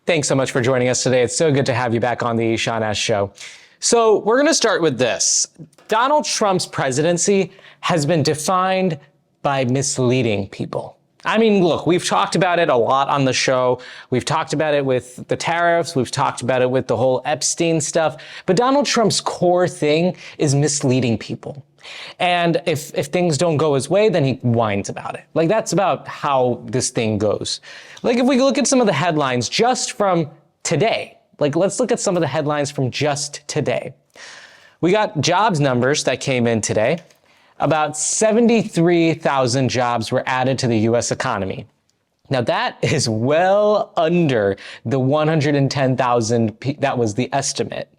Thanks so much for joining us today. It's so good to have you back on the Sean Ash Show. So we're going to start with this. Donald Trump's presidency has been defined by misleading people. I mean, look, we've talked about it a lot on the show. We've talked about it with the tariffs. We've talked about it with the whole Epstein stuff. But Donald Trump's core thing is misleading people. And if things don't go his way, then he whines about it. Like, that's about how this thing goes. Like, if we look at some of the headlines just from today, like, let's look at some of the headlines from just today. We got jobs numbers that came in today. About 73,000 jobs were added to the U.S. economy. Now, that is well under the 110,000 that was the estimate.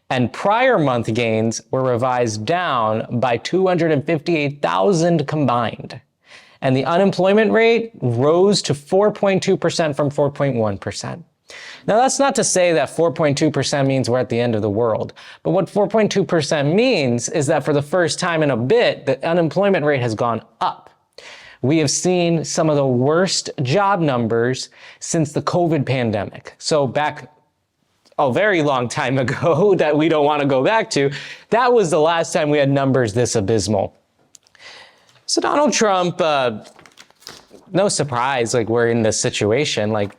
And prior month gains were revised down by 258,000 combined. And the unemployment rate rose to 4.2% from 4.1%. Now, that's not to say that 4.2% means we're at the end of the world. But what 4.2% means is that for the first time in a bit, the unemployment rate has gone up. We have seen some of the worst job numbers since the COVID pandemic. So back a very long time ago that we don't want to go back to, that was the last time we had numbers this abysmal. So Donald Trump, no surprise, like, we're in this situation. Like,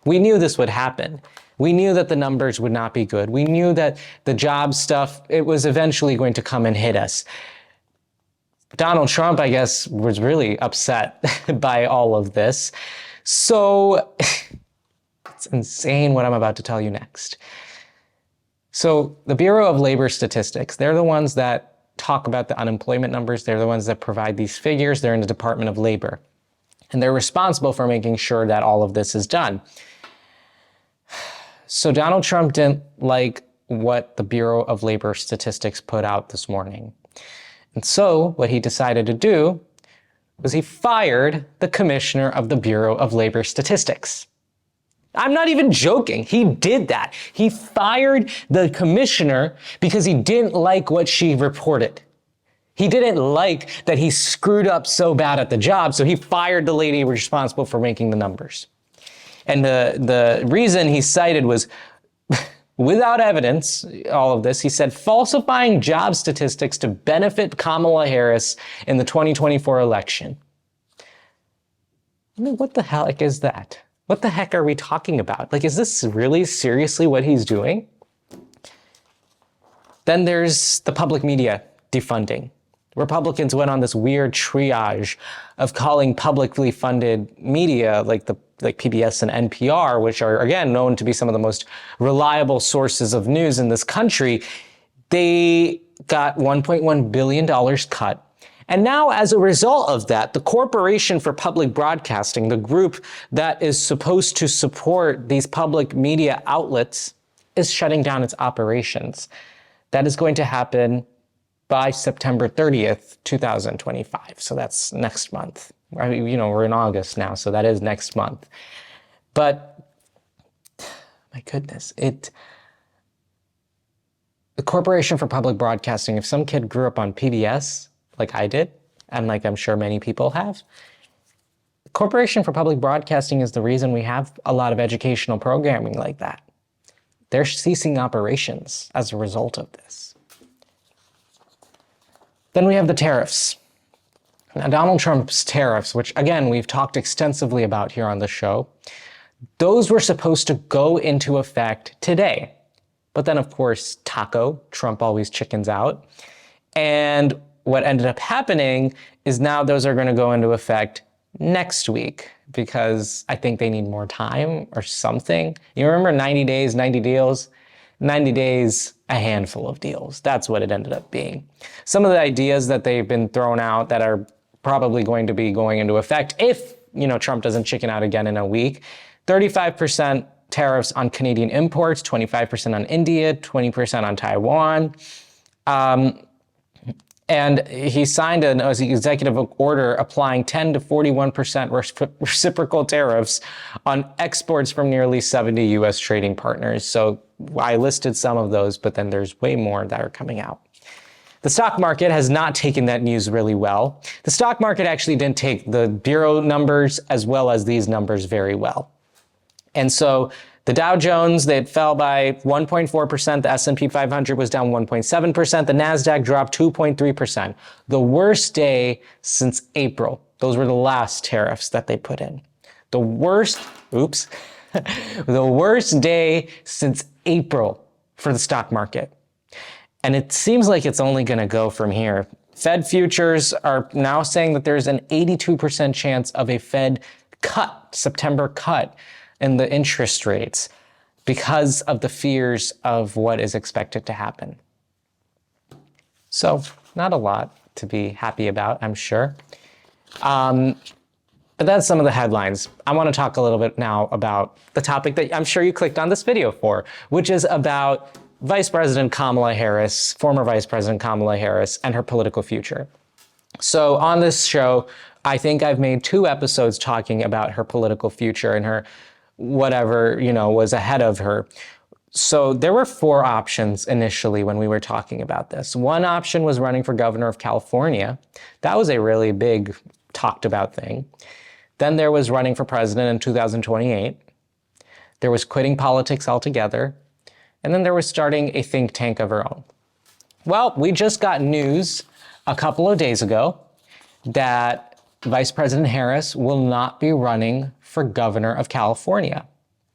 we knew this would happen. We knew that the numbers would not be good. We knew that the job stuff, it was eventually going to come and hit us. Donald Trump, I guess, was really upset by all of this. So it's insane what I'm about to tell you next. So the Bureau of Labor Statistics, they're the ones that talk about the unemployment numbers. They're the ones that provide these figures. They're in the Department of Labor. And they're responsible for making sure that all of this is done. So Donald Trump didn't like what the Bureau of Labor Statistics put out this morning. And so what he decided to do was he fired the commissioner of the Bureau of Labor Statistics. I'm not even joking. He did that. He fired the commissioner because he didn't like what she reported. He didn't like that he screwed up so bad at the job, so he fired the lady responsible for making the numbers. And the reason he cited was, without evidence, all of this, he said, falsifying job statistics to benefit Kamala Harris in the 2024 election. I mean, what the heck is that? What the heck are we talking about? Like, is this really seriously what he's doing? Then there's the public media defunding. Republicans went on this weird triage of calling publicly funded media like PBS and NPR, which are, again, known to be some of the most reliable sources of news in this country. They got $1.1 billion cut. And now, as a result of that, the Corporation for Public Broadcasting, the group that is supposed to support these public media outlets, is shutting down its operations. That is going to happen by September 30th, 2025. So that's next month. I mean, you know, we're in August now, so that is next month. But my goodness, the Corporation for Public Broadcasting, if some kid grew up on PBS, like I did, and like I'm sure many people have, the Corporation for Public Broadcasting is the reason we have a lot of educational programming like that. They're ceasing operations as a result of this. Then we have the tariffs. Now, Donald Trump's tariffs, which again, we've talked extensively about here on the show, those were supposed to go into effect today. But then, of course, Trump always chickens out. And what ended up happening is now those are going to go into effect next week because I think they need more time or something. You remember 90 days, 90 deals? 90 days, a handful of deals. That's what it ended up being. Some of the ideas that they've been thrown out that are probably going to be going into effect if, Trump doesn't chicken out again in a week, 35% tariffs on Canadian imports, 25% on India, 20% on Taiwan. And he signed an executive order applying 10 to 41% reciprocal tariffs on exports from nearly 70 U.S. trading partners. So I listed some of those, but then there's way more that are coming out. The stock market has not taken that news really well. The stock market actually didn't take the Bureau numbers as well as these numbers very well. And so The Dow Jones, they fell by 1.4%. The S&P 500 was down 1.7%. The NASDAQ dropped 2.3%. The worst day since April. Those were the last tariffs that they put in. The worst day since April for the stock market. And it seems like it's only going to go from here. Fed futures are now saying that there's an 82% chance of a Fed cut, September cut in the interest rates because of the fears of what is expected to happen. So not a lot to be happy about, I'm sure. But that's some of the headlines. I want to talk a little bit now about the topic that I'm sure you clicked on this video for, which is about Vice President Kamala Harris, former Vice President Kamala Harris, and her political future. So on this show, I think I've made 2 episodes talking about her political future and her whatever, was ahead of her. So there were 4 options initially when we were talking about this. One option was running for governor of California. That was a really big talked about thing. Then there was running for president in 2028. There was quitting politics altogether. And then there was starting a think tank of her own. Well, we just got news a couple of days ago that Vice President Harris will not be running for governor of California.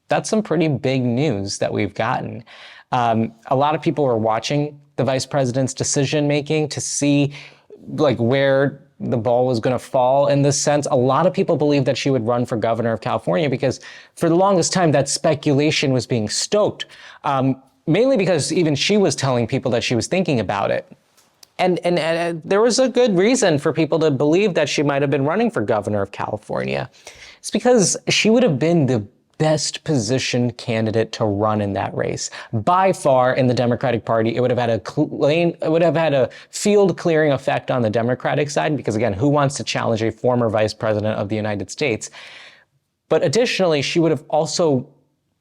That's some pretty big news that we've gotten. A lot of people were watching the vice president's decision making to see where the ball was going to fall in this sense. A lot of people believe that she would run for governor of California because for the longest time that speculation was being stoked, mainly because even she was telling people that she was thinking about it. And there was a good reason for people to believe that she might have been running for governor of California. It's because she would have been the best positioned candidate to run in that race. By far in the Democratic Party, it would have had a field clearing effect on the Democratic side, because again, who wants to challenge a former vice president of the United States? But additionally, she would have also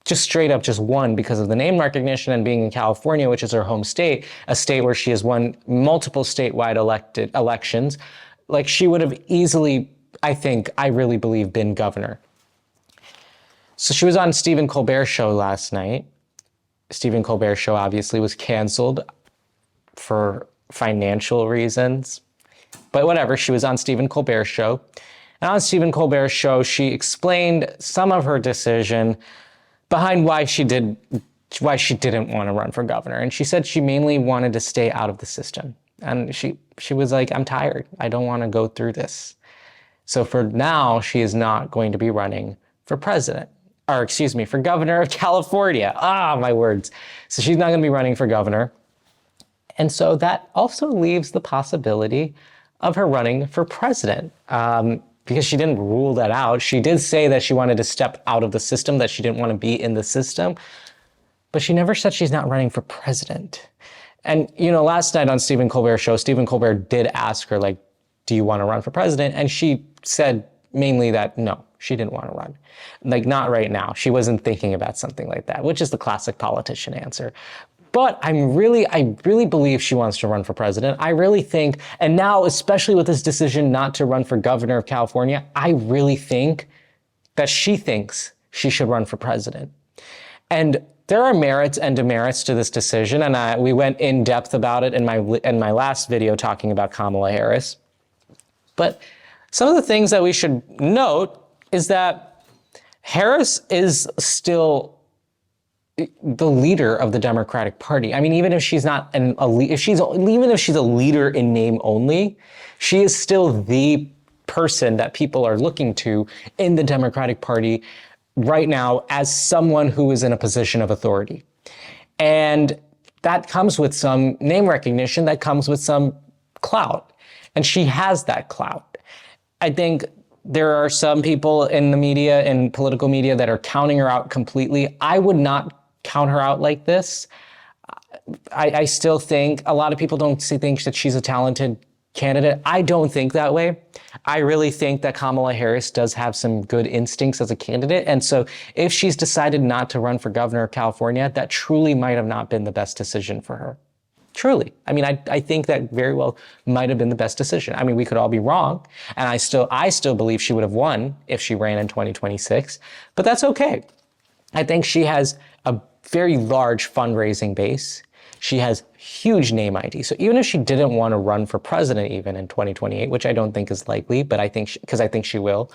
just straight up just won because of the name recognition and being in California, which is her home state, a state where she has won multiple statewide elections. She would have easily, I really believe, been governor. So she was on Stephen Colbert's show last night. Stephen Colbert's show obviously was canceled for financial reasons, but whatever, she was on Stephen Colbert's show. And on Stephen Colbert's show, she explained some of her decision behind why she didn't want to run for governor. And she said she mainly wanted to stay out of the system. And she was like, I'm tired. I don't want to go through this. So for now, she is not going to be running for for governor of California. My words. So she's not going to be running for governor. And so that also leaves the possibility of her running for president, because she didn't rule that out. She did say that she wanted to step out of the system, that she didn't want to be in the system, but she never said she's not running for president. And, last night on Stephen Colbert's show, Stephen Colbert did ask her, do you want to run for president? And she said mainly that no, she didn't want to run. Not right now. She wasn't thinking about something like that, which is the classic politician answer. But I really believe she wants to run for president. I really think, and now especially with this decision not to run for governor of California, I really think that she thinks she should run for president. And there are merits and demerits to this decision, and we went in depth about it in my last video talking about Kamala Harris. But some of the things that we should note is that Harris is still the leader of the Democratic Party. I mean, even if she's not even if she's a leader in name only, she is still the person that people are looking to in the Democratic Party right now as someone who is in a position of authority. And that comes with some name recognition, that comes with some clout. And she has that clout. I think there are some people in the media, in political media, that are counting her out completely. I would not count her out like this. I still think a lot of people don't think that she's a talented candidate. I don't think that way. I really think that Kamala Harris does have some good instincts as a candidate. And so if she's decided not to run for governor of California, that truly might have not been the best decision for her. Truly. I mean, I think that very well might have been the best decision. I mean, we could all be wrong. And I still believe she would have won if she ran in 2026, but that's okay. I think she has a very large fundraising base. She has huge name ID. So even if she didn't want to run for president even in 2028, which I don't think is likely, but I think because I think she will.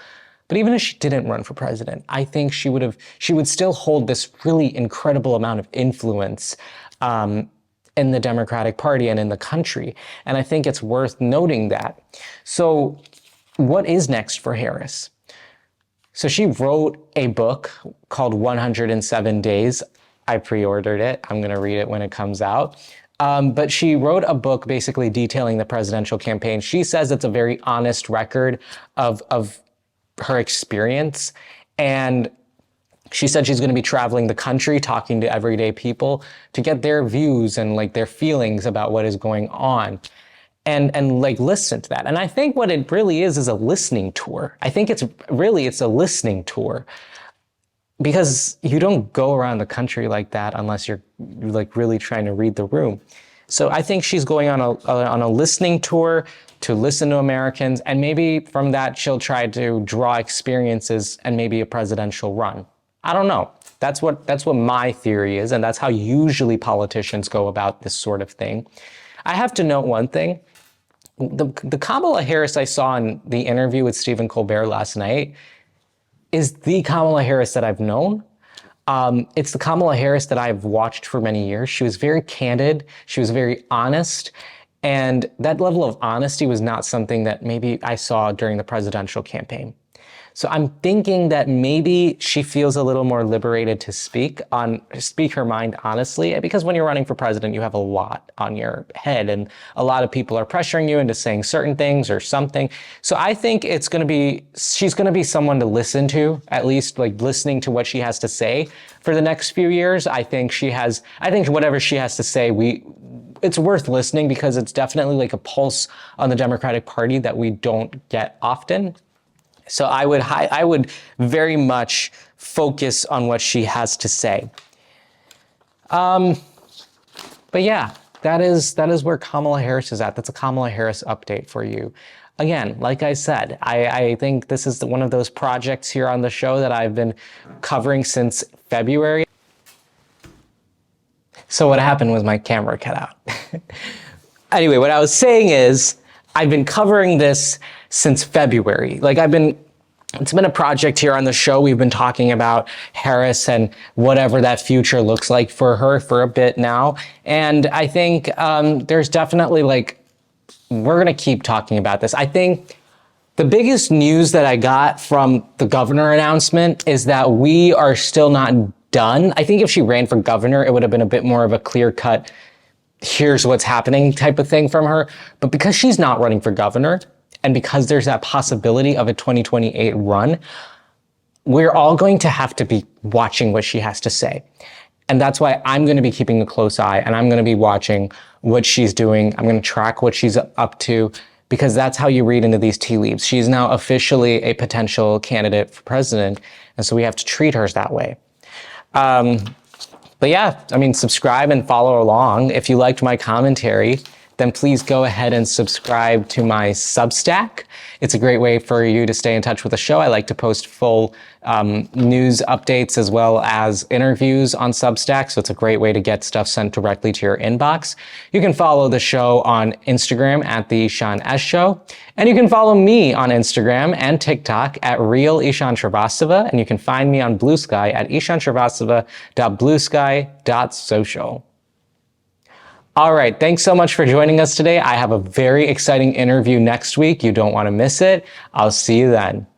But even if she didn't run for president, I think she would still hold this really incredible amount of influence in the Democratic Party and in the country. And I think it's worth noting that. So what is next for Harris? So she wrote a book called 107 Days. I pre-ordered it. I'm going to read it when it comes out. But she wrote a book basically detailing the presidential campaign. She says it's a very honest record of her experience. And she said she's going to be traveling the country, talking to everyday people to get their views and like their feelings about what is going on. And like listen to that. And I think what it really is a listening tour. I think it's a listening tour, because you don't go around the country like that unless you're like really trying to read the room. So I think she's going on a listening tour to listen to Americans, and maybe from that she'll try to draw experiences and maybe a presidential run. I don't know. That's what my theory is, and that's how usually politicians go about this sort of thing. I have to note one thing. The Kamala Harris I saw in the interview with Stephen Colbert last night is the Kamala Harris that I've known. It's the Kamala Harris that I've watched for many years. She was very candid. She was very honest. And that level of honesty was not something that maybe I saw during the presidential campaign. So I'm thinking that maybe she feels a little more liberated to speak her mind honestly, because when you're running for president, you have a lot on your head and a lot of people are pressuring you into saying certain things or something. So I think she's going to be someone to listen to, at least like listening to what she has to say for the next few years. I think whatever she has to say, it's worth listening, because it's definitely like a pulse on the Democratic Party that we don't get often. So I would very much focus on what she has to say. But yeah, that is where Kamala Harris is at. That's a Kamala Harris update for you. Again, like I said, I think this is one of those projects here on the show that I've been covering since February. So what happened was my camera cut out. Anyway, what I was saying is, I've been covering this since February. It's been a project here on the show. We've been talking about Harris and whatever that future looks like for her for a bit now. And I think there's definitely we're gonna keep talking about this. I think the biggest news that I got from the governor announcement is that we are still not done. I think if she ran for governor, it would have been a bit more of a clear-cut, here's what's happening type of thing from her. But because she's not running for governor, and because there's that possibility of a 2028 run, we're all going to have to be watching what she has to say. And that's why I'm going to be keeping a close eye, and I'm going to be watching what she's doing. I'm going to track what she's up to, because that's how you read into these tea leaves. She's now officially a potential candidate for president, and so we have to treat her that way. But yeah, subscribe and follow along. If you liked my commentary, then please go ahead and subscribe to my Substack. It's a great way for you to stay in touch with the show. I like to post full news updates as well as interviews on Substack, so it's a great way to get stuff sent directly to your inbox. You can follow the show on Instagram at The Ishan S Show, and you can follow me on Instagram and TikTok at Real Ishan Shrivastava, and you can find me on Blue Sky at ishanshrivastava.bluesky.social. All right, thanks so much for joining us today. I have a very exciting interview next week. You don't want to miss it. I'll see you then.